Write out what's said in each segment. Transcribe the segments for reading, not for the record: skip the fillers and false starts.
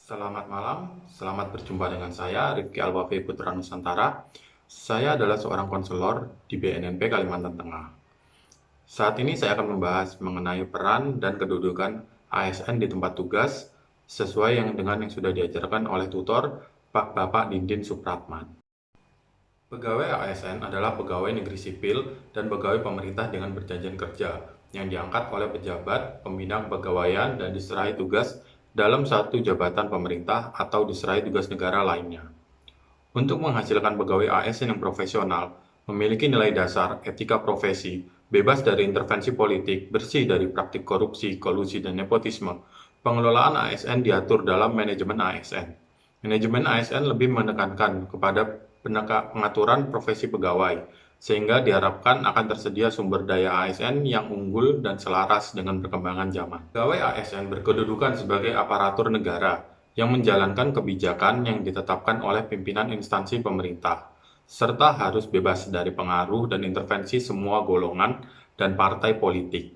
Selamat malam, selamat berjumpa dengan saya, Rifki Alwafi Putra Nusantara. Saya adalah seorang konselor di BNNP Kalimantan Tengah. Saat ini saya akan membahas mengenai peran dan kedudukan ASN di tempat tugas, sesuai dengan yang sudah diajarkan oleh tutor Pak Bapak Dindin Supratman. Pegawai ASN adalah pegawai negeri sipil dan pegawai pemerintah dengan perjanjian kerja yang diangkat oleh pejabat, pembina kepegawaian, dan diserahi tugas dalam satu jabatan pemerintah atau diserahi tugas negara lainnya. Untuk menghasilkan pegawai ASN yang profesional, memiliki nilai dasar etika profesi, bebas dari intervensi politik, bersih dari praktik korupsi, kolusi, dan nepotisme, pengelolaan ASN diatur dalam manajemen ASN. Manajemen ASN lebih menekankan kepada pengaturan profesi pegawai, sehingga diharapkan akan tersedia sumber daya ASN yang unggul dan selaras dengan perkembangan zaman. Pegawai ASN berkedudukan sebagai aparatur negara yang menjalankan kebijakan yang ditetapkan oleh pimpinan instansi pemerintah, serta harus bebas dari pengaruh dan intervensi semua golongan dan partai politik.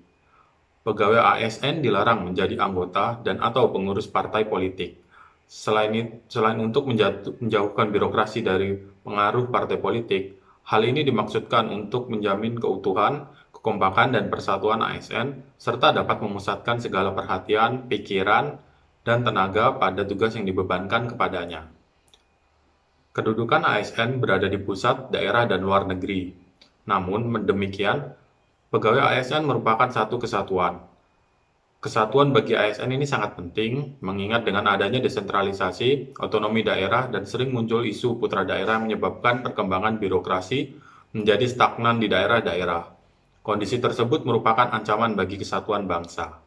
Pegawai ASN dilarang menjadi anggota dan atau pengurus partai politik. Selain untuk menjauhkan birokrasi dari pengaruh partai politik, hal ini dimaksudkan untuk menjamin keutuhan, kekompakan, dan persatuan ASN, serta dapat memusatkan segala perhatian, pikiran, dan tenaga pada tugas yang dibebankan kepadanya. Kedudukan ASN berada di pusat, daerah, dan luar negeri. Namun, demikian, pegawai ASN merupakan satu kesatuan. Kesatuan bagi ASN ini sangat penting, mengingat dengan adanya desentralisasi, otonomi daerah, dan sering muncul isu putra daerah menyebabkan perkembangan birokrasi menjadi stagnan di daerah-daerah. Kondisi tersebut merupakan ancaman bagi kesatuan bangsa.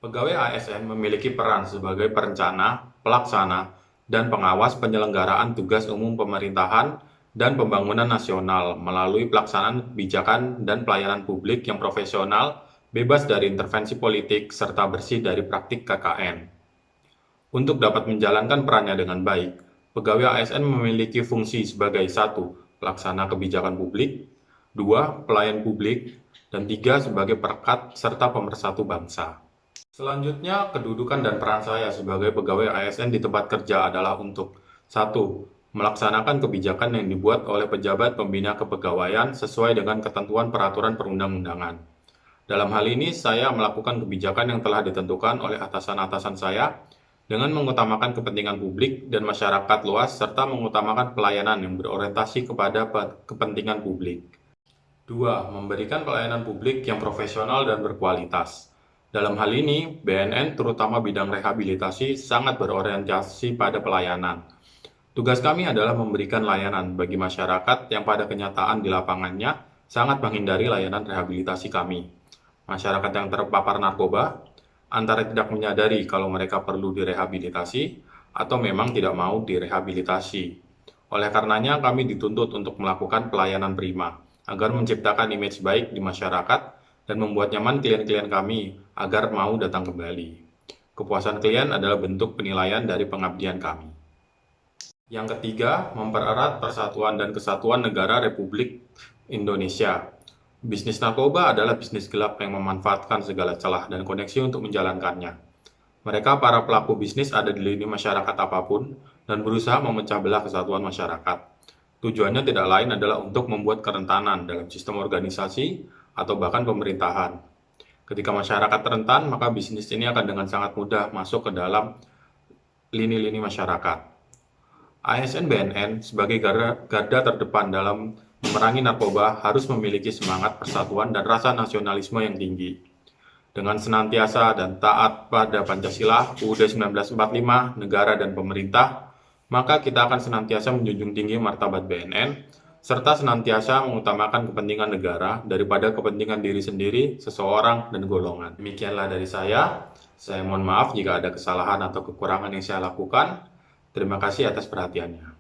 Pegawai ASN memiliki peran sebagai perencana, pelaksana, dan pengawas penyelenggaraan tugas umum pemerintahan dan pembangunan nasional melalui pelaksanaan kebijakan dan pelayanan publik yang profesional, bebas dari intervensi politik, serta bersih dari praktik KKN. Untuk dapat menjalankan perannya dengan baik, pegawai ASN memiliki fungsi sebagai 1. Pelaksana kebijakan publik, 2. Pelayan publik, dan 3. Sebagai perekat serta pemersatu bangsa. Selanjutnya, kedudukan dan peran saya sebagai pegawai ASN di tempat kerja adalah untuk 1. Melaksanakan kebijakan yang dibuat oleh pejabat pembina kepegawaian sesuai dengan ketentuan peraturan perundang-undangan. Dalam hal ini, saya melakukan kebijakan yang telah ditentukan oleh atasan-atasan saya dengan mengutamakan kepentingan publik dan masyarakat luas serta mengutamakan pelayanan yang berorientasi kepada kepentingan publik. 2. Memberikan pelayanan publik yang profesional dan berkualitas. Dalam hal ini, BNN terutama bidang rehabilitasi sangat berorientasi pada pelayanan. Tugas kami adalah memberikan layanan bagi masyarakat yang pada kenyataan di lapangannya sangat menghindari layanan rehabilitasi kami. Masyarakat yang terpapar narkoba antara tidak menyadari kalau mereka perlu direhabilitasi atau memang tidak mau direhabilitasi. Oleh karenanya, kami dituntut untuk melakukan pelayanan prima agar menciptakan image baik di masyarakat dan membuat nyaman klien-klien kami agar mau datang kembali. Kepuasan klien adalah bentuk penilaian dari pengabdian kami. Yang ketiga, mempererat persatuan dan kesatuan negara Republik Indonesia. Bisnis narkoba adalah bisnis gelap yang memanfaatkan segala celah dan koneksi untuk menjalankannya. Mereka para pelaku bisnis ada di lini masyarakat apapun dan berusaha memecah belah kesatuan masyarakat. Tujuannya tidak lain adalah untuk membuat kerentanan dalam sistem organisasi atau bahkan pemerintahan. Ketika masyarakat rentan, maka bisnis ini akan dengan sangat mudah masuk ke dalam lini-lini masyarakat. ASN BNN sebagai garda terdepan dalam memerangi narkoba harus memiliki semangat persatuan dan rasa nasionalisme yang tinggi. Dengan senantiasa dan taat pada Pancasila, UUD 1945, negara dan pemerintah, maka kita akan senantiasa menjunjung tinggi martabat BNN, serta senantiasa mengutamakan kepentingan negara daripada kepentingan diri sendiri, seseorang, dan golongan. Demikianlah dari saya. Saya mohon maaf jika ada kesalahan atau kekurangan yang saya lakukan. Terima kasih atas perhatiannya.